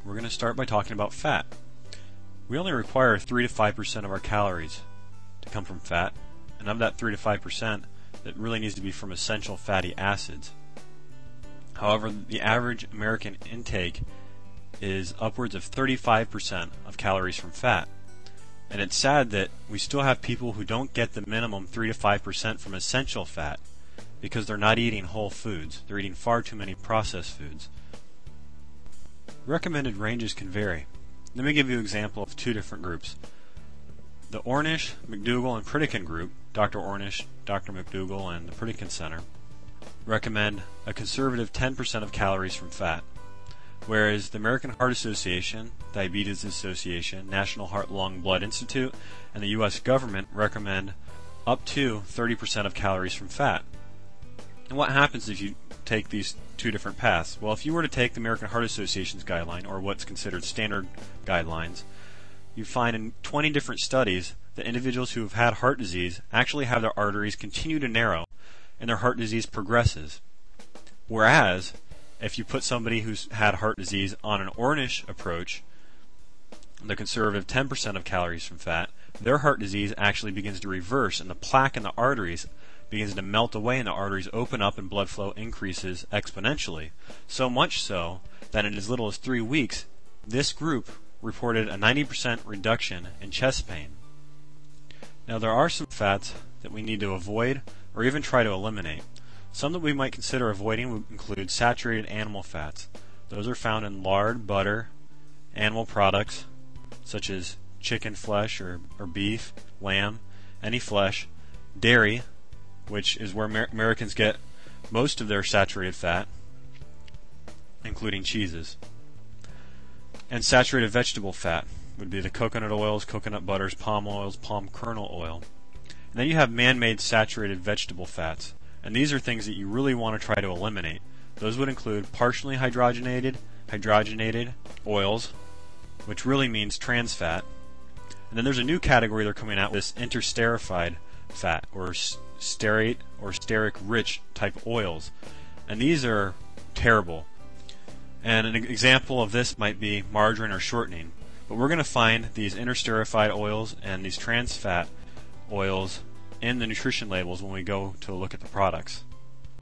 We're going to start by talking about fat. We only require 3 to 5% of our calories to come from fat, and of that 3 to 5%, it really needs to be from essential fatty acids. However, the average American intake is upwards of 35% of calories from fat. And it's sad that we still have people who don't get the minimum 3 to 5% from essential fat because they're not eating whole foods. They're eating far too many processed foods. Recommended ranges can vary. Let me give you an example of two different groups. The Ornish, McDougall, and Pritikin group, Dr. Ornish, Dr. McDougall, and the Pritikin Center, recommend a conservative 10% of calories from fat, whereas the American Heart Association, Diabetes Association, National Heart Lung Blood Institute, and the U.S. government recommend up to 30% of calories from fat. And what happens if you take these two different paths? Well, if you were to take the American Heart Association's guideline, or what's considered standard guidelines, you find in 20 different studies that individuals who have had heart disease actually have their arteries continue to narrow and their heart disease progresses. Whereas, if you put somebody who's had heart disease on an Ornish approach, the conservative 10% of calories from fat, their heart disease actually begins to reverse and the plaque in the arteries begins to melt away and the arteries open up and blood flow increases exponentially. So much so that in as little as 3 weeks, this group reported a 90% reduction in chest pain. Now there are some fats that we need to avoid or even try to eliminate. Some that we might consider avoiding would include saturated animal fats. Those are found in lard, butter, animal products such as chicken flesh or beef, lamb, any flesh, dairy, which is where Americans get most of their saturated fat, including cheeses. And saturated vegetable fat would be the coconut oils, coconut butters, palm oils, palm kernel oil. And then you have man-made saturated vegetable fats. And these are things that you really want to try to eliminate. Those would include partially hydrogenated oils, which really means trans fat. And then there's a new category they're coming out with, this interesterified fat, or stearate or stearic-rich type oils. And these are terrible. And an example of this might be margarine or shortening. But we're going to find these interesterified oils and these trans fat oils in the nutrition labels when we go to look at the products.